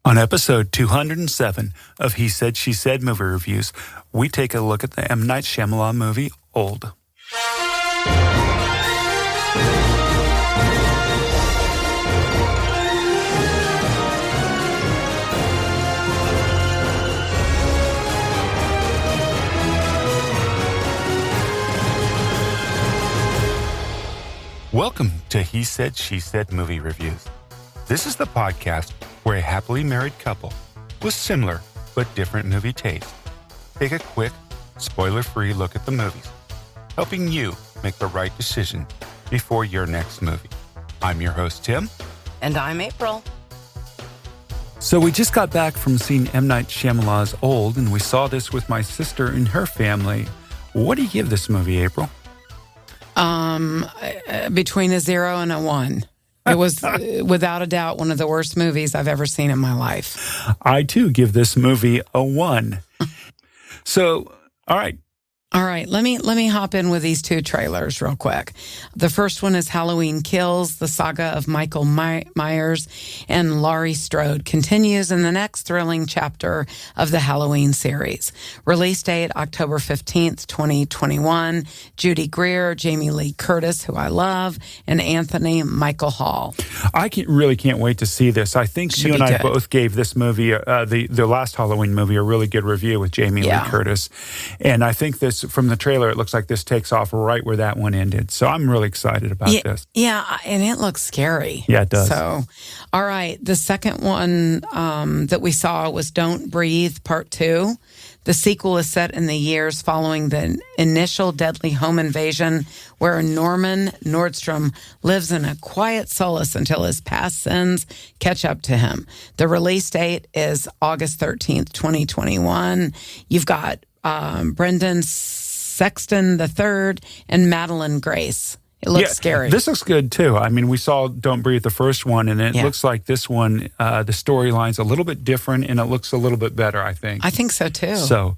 On episode 207 of He Said, She Said movie reviews, we take a look at the M. Night Shyamalan movie, Old. Welcome to He Said, She Said movie reviews. This is the podcast where a happily married couple with similar but different movie tastes take a quick, spoiler-free look at the movies, helping you make the right decision before your next movie. I'm your host, Tim. And I'm April. So we just got back from seeing M. Night Shyamalan's Old, and we saw this with my sister and her family. What do you give this movie, April? Between a 0 and a 1. It was, without a doubt, one of the worst movies I've ever seen in my life. I, too, give this movie a 1. So, all right. All right, let me hop in with these two trailers real quick. The first one is Halloween Kills. The saga of Michael Myers and Laurie Strode continues in the next thrilling chapter of the Halloween series. Release date October 15th, 2021. Judy, Greer, Jamie Lee Curtis, who I love, and Anthony Michael Hall. I really can't wait to see this. I think you and I both gave this movie, the last Halloween movie, a really good review with Jamie Lee Curtis. And I think this, from the trailer, it looks like this takes off right where that one ended. So I'm really excited about this. Yeah, and it looks scary. Yeah, it does. So, all right. The second one that we saw was Don't Breathe, Part 2. The sequel is set in the years following the initial deadly home invasion, where Norman Nordstrom lives in a quiet solace until his past sins catch up to him. The release date is August 13th, 2021. You've got Brendan Sexton III and Madelyn Grace. It looks scary. This looks good, too. I mean, we saw Don't Breathe, the first one, and it looks like this one, the storyline's a little bit different, and it looks a little bit better, I think. I think so, too. So,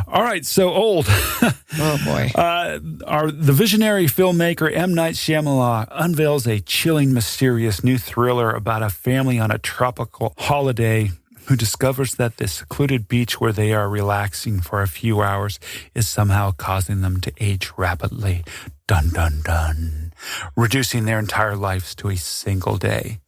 all right, so Old. Oh, boy. The visionary filmmaker M. Night Shyamalan unveils a chilling, mysterious new thriller about a family on a tropical holiday who discovers that the secluded beach where they are relaxing for a few hours is somehow causing them to age rapidly. Dun, dun, dun. Reducing their entire lives to a single day.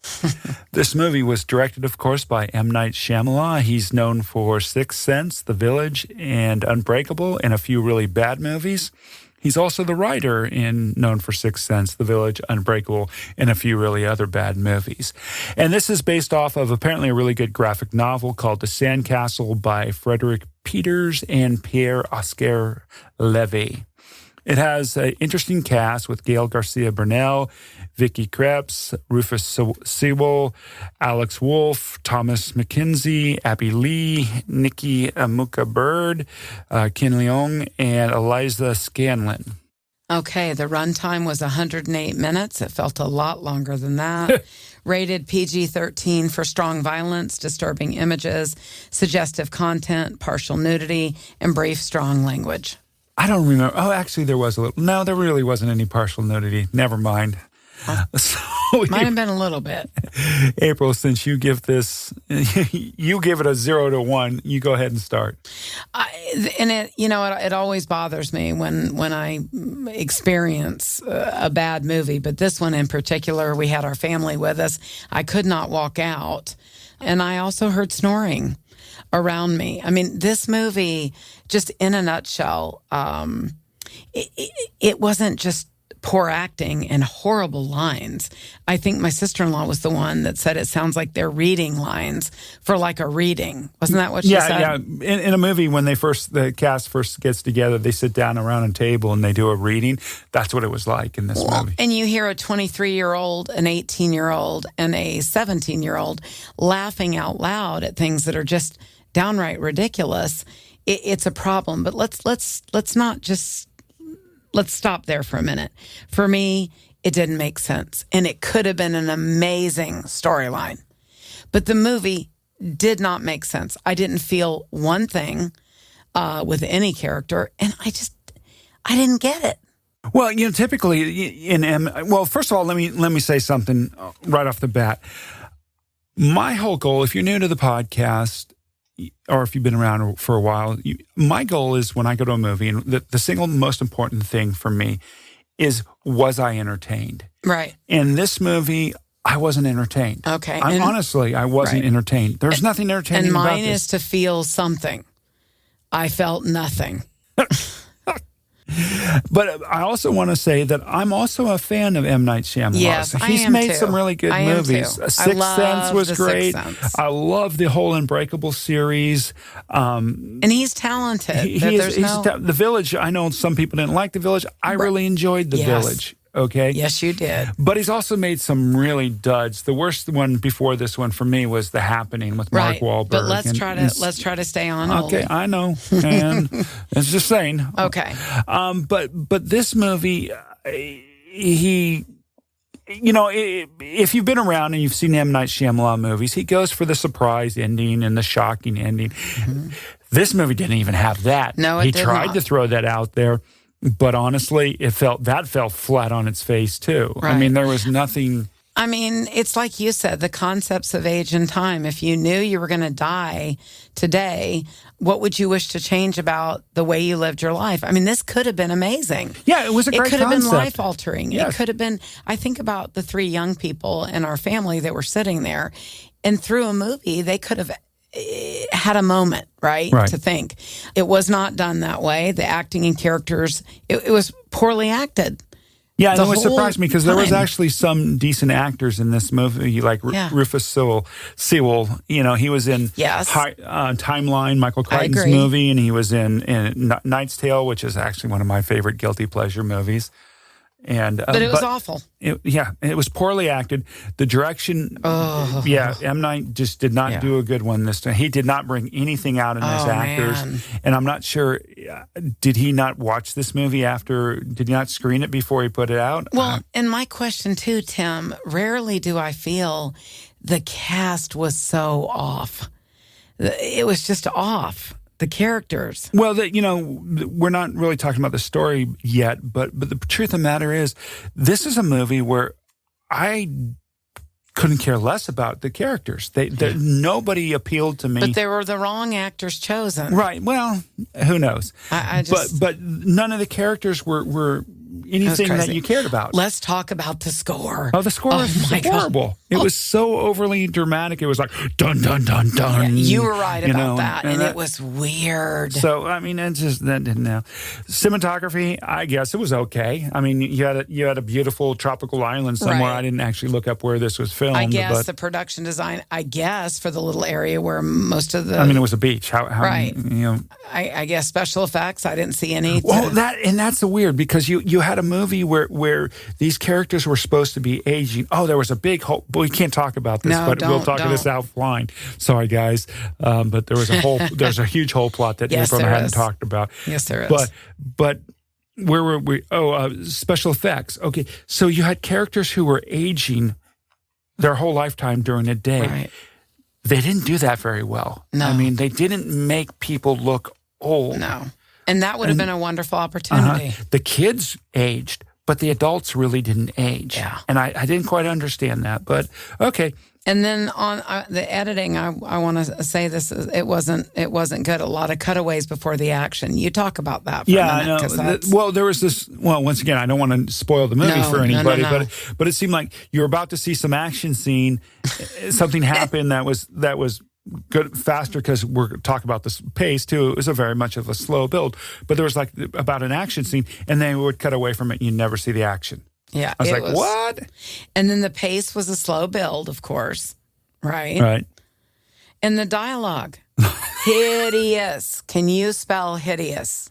This movie was directed, of course, by M. Night Shyamalan. He's known for Sixth Sense, The Village, and Unbreakable, and a few really bad movies. He's also the writer known for Sixth Sense, The Village, Unbreakable, and a few really other bad movies. And this is based off of apparently a really good graphic novel called The Sandcastle by Frederick Peeters and Pierre-Oscar Levy. It has an interesting cast with Gael, García, Bernal, Vicky, Krieps, Rufus, Sewell, Alex Wolff, Thomasin, McKenzie, Abbey, Nikki, Amuka-Bird, Leung, and Eliza, Scanlen. Okay, the runtime was 108 minutes. It felt a lot longer than that. Rated PG-13 for strong violence, disturbing images, suggestive content, partial nudity, and brief, strong language. I don't remember. Oh, actually, there was a little. No, there really wasn't any partial nudity. Never mind. So might have been a little bit. April, since you give this, you give it a 0 to 1. You go ahead and start. It always bothers me when I experience a bad movie. But this one in particular, we had our family with us. I could not walk out, and I also heard snoring around me. I mean, this movie, just in a nutshell, it wasn't just poor acting and horrible lines. I think my sister-in-law was the one that said it sounds like they're reading lines for like a reading. Wasn't that what she said? Yeah. In a movie, when the cast first gets together, they sit down around a table and they do a reading. That's what it was like in this movie. And you hear a 23-year-old, an 18-year-old, and a 17-year-old laughing out loud at things that are just downright ridiculous. It's a problem. But let's stop there for a minute. For me, it didn't make sense. And it could have been an amazing storyline. But the movie did not make sense. I didn't feel one thing with any character. And I didn't get it. Well, typically first of all, let me say something right off the bat. My whole goal, if you're new to the podcast, or if you've been around for a while, my goal is when I go to a movie, and the single most important thing for me is, was I entertained? Right. In this movie, I wasn't entertained. Okay. Honestly, I wasn't entertained. There's nothing entertaining about this. And mine is to feel something. I felt nothing. But I also want to say that I'm also a fan of M. Night Shyamalan. Yes, He's made some really good movies. Too. Sixth Sense was great. Sense. I love the whole Unbreakable series. And he's talented. The Village, I know some people didn't like The Village. I really enjoyed The Village. Okay. Yes, you did. But he's also made some really duds. The worst one before this one for me was The Happening with Mark Wahlberg. But let's try to stay on. Okay, I know, and it's just saying. Okay. But this movie, he, if you've been around and you've seen M. Night Shyamalan movies, he goes for the surprise ending and the shocking ending. Mm-hmm. This movie didn't even have that. No, it he did tried not. to throw that out there. But honestly, that fell flat on its face, too. Right. I mean, there was nothing. I mean, it's like you said, the concepts of age and time. If you knew you were going to die today, what would you wish to change about the way you lived your life? I mean, this could have been amazing. Yeah, it was a great concept. It could have been life-altering. Yes. It could have been, I think about the 3 young people in our family that were sitting there, and through a movie, they could have had a moment, right, to think. It was not done that way. The acting and characters, it was poorly acted. Yeah, and it was surprised me because there was actually some decent actors in this movie, like Rufus Sewell. He was in Timeline, Michael Crichton's movie, and he was in Knight's Tale, which is actually one of my favorite guilty pleasure movies. But it was awful. It was poorly acted. The direction, M. Night just did not do a good one this time. He did not bring anything out in his actors. Man. And I'm not sure, did he not watch this movie did he not screen it before he put it out? Well, and my question too, Tim, rarely do I feel the cast was so off. It was just off. The characters. Well, we're not really talking about the story yet, but the truth of the matter is, this is a movie where I couldn't care less about the characters. Nobody appealed to me. But they were the wrong actors chosen. Right. Well, who knows? But none of the characters were anything that you cared about. Let's talk about the score. Oh, the score was horrible. God. It was so overly dramatic. It was like, dun, dun, dun, dun. Yeah, you were right about that. And it was weird. So, I mean, that didn't know. Cinematography, I guess it was okay. I mean, you had a beautiful tropical island somewhere. Right. I didn't actually look up where this was filmed. I guess the production design, for the little area where most of the... I mean, it was a beach. How right. I guess special effects, I didn't see any. Well, that's the weird, because you had a movie where these characters were supposed to be aging. Oh, there was a big whole... We can't talk about this, but we'll talk about this offline. Sorry, guys. But there was there's a huge whole plot that April hadn't talked about. Yes, there is. But where were we? Special effects. Okay, so you had characters who were aging their whole lifetime during a day. Right. They didn't do that very well. No. I mean, they didn't make people look old. No. And that would have been a wonderful opportunity. The kids aged, but the adults really didn't age. Yeah. And I didn't quite understand that, but okay. And then on the editing, I want to say it wasn't good. A lot of cutaways before the action. You talk about that for a minute. I know. There was this, once again, I don't want to spoil the movie for anybody, but it seemed like you're about to see some action scene, something happen that was good, faster, because we're talking about this pace too. It was very much of a slow build, but there was like about an action scene, and then we would cut away from it and you never see the action. Yeah. I was like, what? And then the pace was a slow build, of course. Right. Right. And the dialogue. Hideous. Can you spell hideous?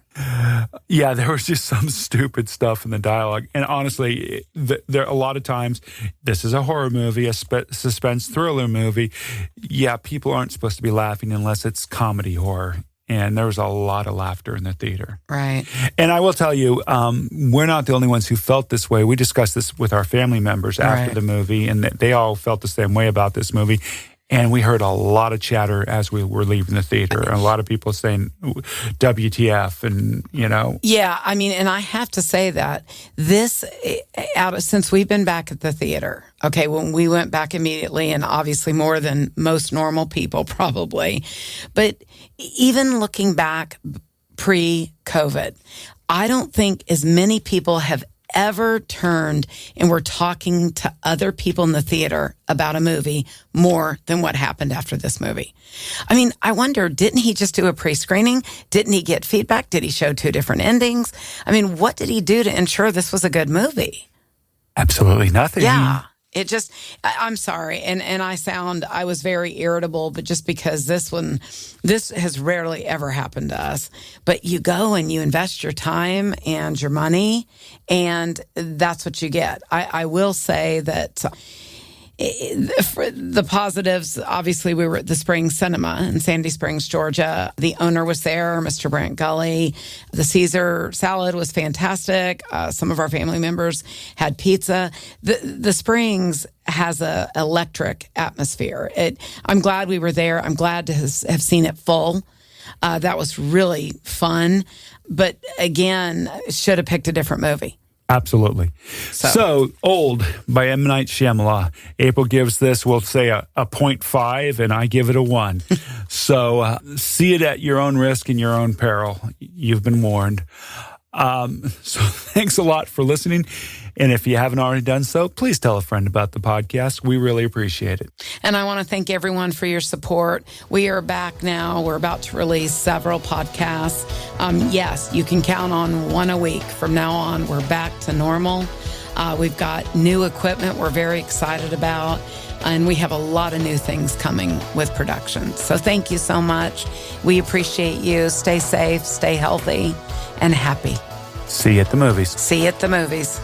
Yeah, there was just some stupid stuff in the dialogue. And honestly, there a lot of times, this is a horror movie, a suspense thriller movie. Yeah, people aren't supposed to be laughing unless it's comedy horror. And there was a lot of laughter in the theater. Right. And I will tell you, we're not the only ones who felt this way. We discussed this with our family members after the movie, and they all felt the same way about this movie. And we heard a lot of chatter as we were leaving the theater. And a lot of people saying, WTF, and, Yeah, I mean, and I have to say that this, since we've been back at the theater, okay, when we went back immediately, and obviously more than most normal people probably, but even looking back pre-COVID, I don't think as many people have ever turned and were talking to other people in the theater about a movie more than what happened after this movie. I mean, I wonder, didn't he just do a pre-screening? Didn't he get feedback? Did he show 2 different endings? I mean, what did he do to ensure this was a good movie? Absolutely nothing. Yeah. It just, I'm sorry. And I was very irritable, but just because this has rarely ever happened to us. But you go and you invest your time and your money, and that's what you get. I will say that the positives, obviously, we were at the Spring Cinema in Sandy Springs, Georgia. The owner was there, Mr. Brent Gully. The Caesar salad was fantastic. Some of our family members had pizza. The Springs has a electric atmosphere. I'm glad we were there. I'm glad to have seen it full. That was really fun. But again, should have picked a different movie. Absolutely. So, Old by M. Night Shyamalan. April gives this, we'll say, a 0.5, and I give it a 1. So, see it at your own risk and your own peril. You've been warned. So, thanks a lot for listening. And if you haven't already done so, please tell a friend about the podcast. We really appreciate it. And I want to thank everyone for your support. We are back now. We're about to release several podcasts. Yes, you can count on 1 a week. From now on, we're back to normal. We've got new equipment we're very excited about. And we have a lot of new things coming with production. So thank you so much. We appreciate you. Stay safe, stay healthy, and happy. See you at the movies. See you at the movies.